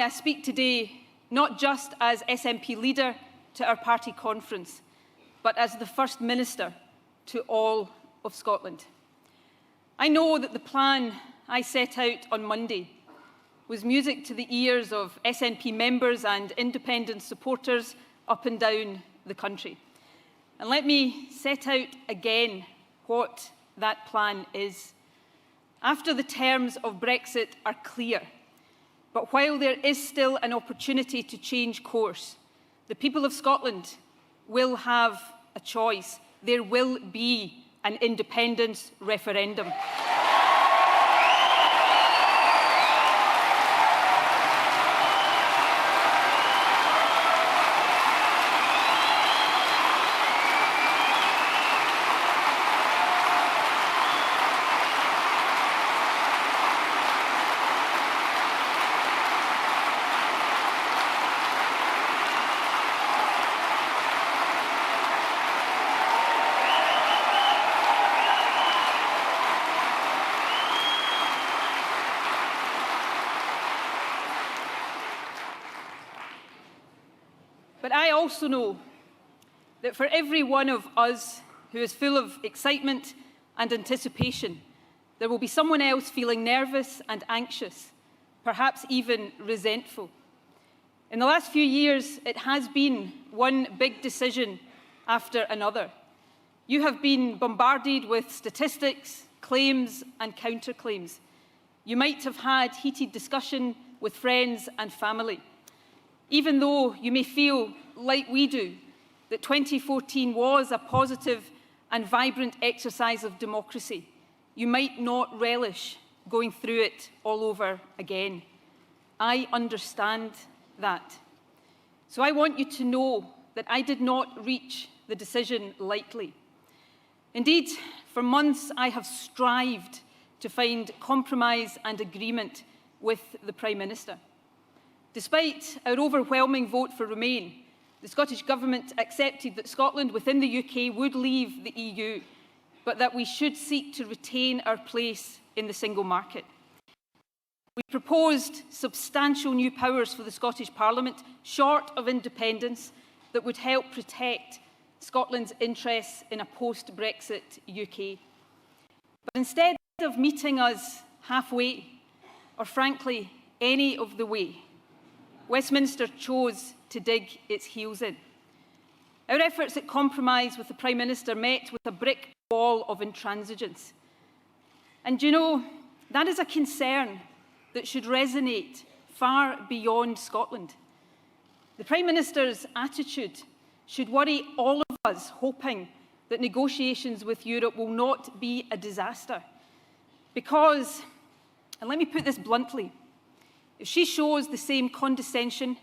I speak today not just as SNP leader to our party conference, but as the First Minister to all of Scotland. I know that the plan I set out on Monday was music to the ears of SNP members and independent supporters up and down the country. And let me set out again what that plan is. After the terms of Brexit are clear, but while there is still an opportunity to change course, the people of Scotland will have a choice. There will be an independence referendum. But I also know that for every one of us who is full of excitement and anticipation, there will be someone else feeling nervous and anxious, perhaps even resentful. In the last few years, it has been one big decision after another. You have been bombarded with statistics, claims and counterclaims. You might have had heated discussion with friends and family. Even though you may feel, like we do, that 2014 was a positive and vibrant exercise of democracy, you might not relish going through it all over again. I understand that. So I want you to know that I did not reach the decision lightly. Indeed, for months I have strived to find compromise and agreement with the Prime Minister. Despite our overwhelming vote for Remain, the Scottish Government accepted that Scotland within the UK would leave the EU, but that we should seek to retain our place in the single market. We proposed substantial new powers for the Scottish Parliament, short of independence, that would help protect Scotland's interests in a post-Brexit UK. But instead of meeting us halfway, or frankly, any of the way, Westminster chose to dig its heels in. Our efforts at compromise with the Prime Minister met with a brick wall of intransigence. And you know, that is a concern that should resonate far beyond Scotland. The Prime Minister's attitude should worry all of us, hoping that negotiations with Europe will not be a disaster. Because, and let me put this bluntly, if she shows the same condescension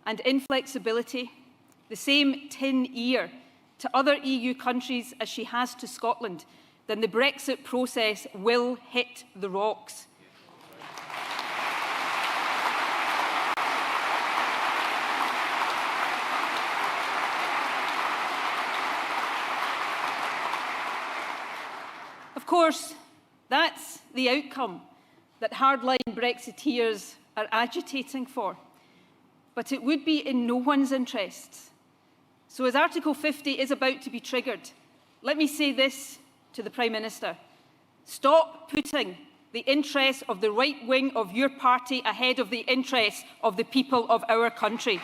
and inflexibility, the same tin ear to other EU countries as she has to Scotland, then the Brexit process will hit the rocks. Of course, that's the outcome that hardline Brexiteers are agitating for. But it would be in no one's interests. So as Article 50 is about to be triggered, let me say this to the Prime Minister. Stop putting the interests of the right wing of your party ahead of the interests of the people of our country.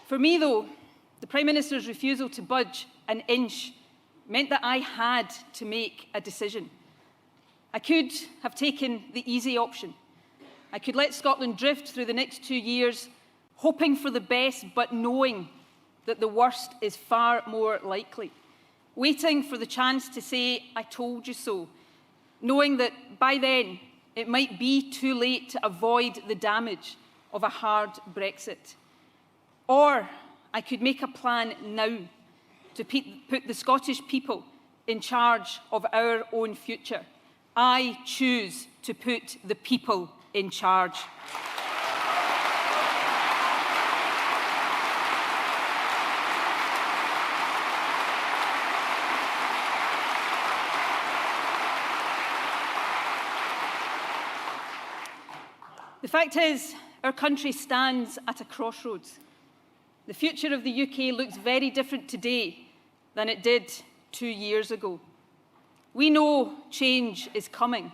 For me, though, the Prime Minister's refusal to budge an inch meant that I had to make a decision. I could have taken the easy option. I could let Scotland drift through the next 2 years, hoping for the best, but knowing that the worst is far more likely. Waiting for the chance to say, I told you so, knowing that by then it might be too late to avoid the damage of a hard Brexit. Or I could make a plan now to put the Scottish people in charge of our own future. I choose to put the people in charge. The fact is, our country stands at a crossroads. The future of the UK looks very different today than it did 2 years ago. We know change is coming.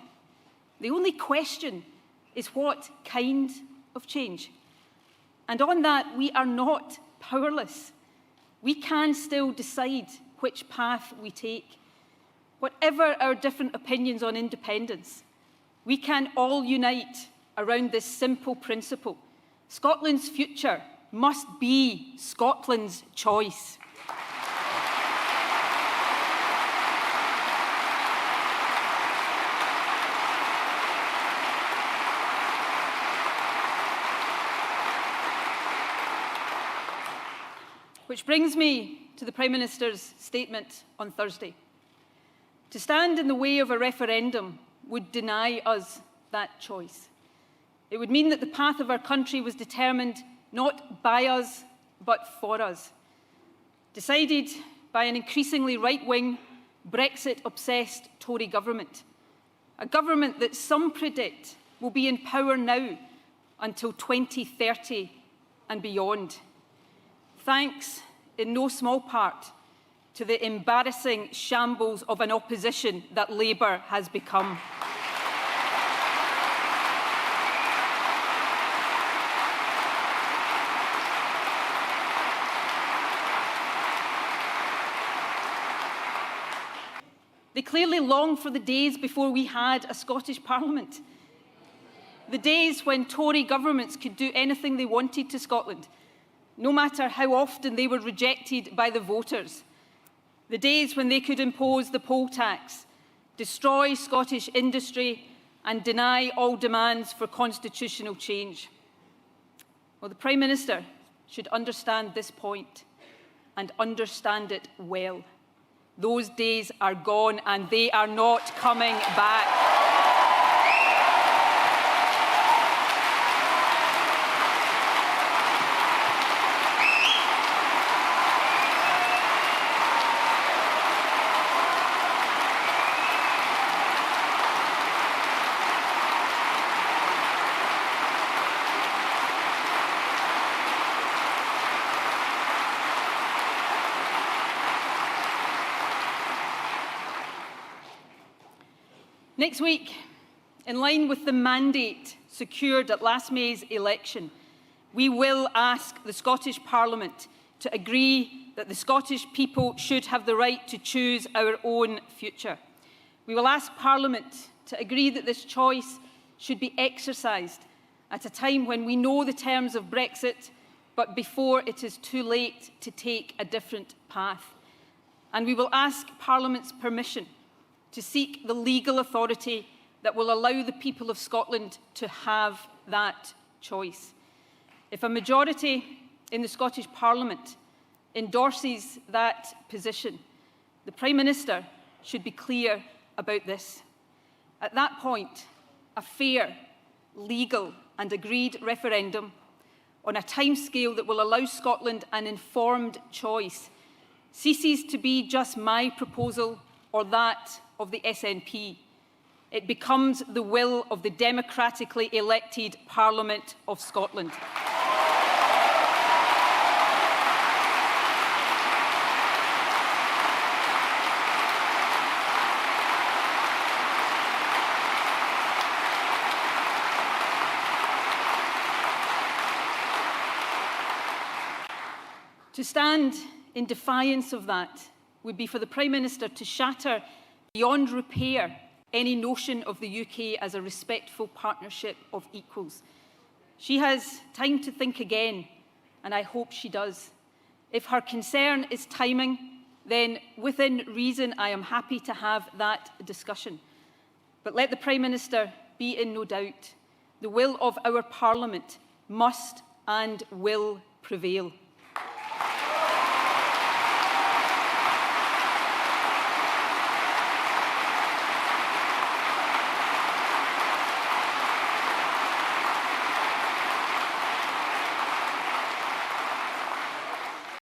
The only question is what kind of change. And on that, we are not powerless. We can still decide which path we take. Whatever our different opinions on independence, we can all unite around this simple principle. Scotland's future must be Scotland's choice. Which brings me to the Prime Minister's statement on Thursday. To stand in the way of a referendum would deny us that choice. It would mean that the path of our country was determined not by us, but for us. Decided by an increasingly right-wing, Brexit-obsessed Tory government. A government that some predict will be in power now until 2030 and beyond. Thanks, in no small part, to the embarrassing shambles of an opposition that Labour has become. They clearly long for the days before we had a Scottish Parliament. The days when Tory governments could do anything they wanted to Scotland, no matter how often they were rejected by the voters. The days when they could impose the poll tax, destroy Scottish industry and deny all demands for constitutional change. Well, the Prime Minister should understand this point and understand it well. Those days are gone and they are not coming back. Next week, in line with the mandate secured at last May's election, we will ask the Scottish Parliament to agree that the Scottish people should have the right to choose our own future. We will ask Parliament to agree that this choice should be exercised at a time when we know the terms of Brexit, but before it is too late to take a different path. And we will ask Parliament's permission to seek the legal authority that will allow the people of Scotland to have that choice. If a majority in the Scottish Parliament endorses that position, the Prime Minister should be clear about this. At that point, a fair, legal and agreed referendum on a timescale that will allow Scotland an informed choice ceases to be just my proposal or that of the SNP. It becomes the will of the democratically elected Parliament of Scotland. To stand in defiance of that would be for the Prime Minister to shatter beyond repair any notion of the UK as a respectful partnership of equals. She has time to think again, and I hope she does. If her concern is timing, then within reason I am happy to have that discussion. But let the Prime Minister be in no doubt. The will of our Parliament must and will prevail.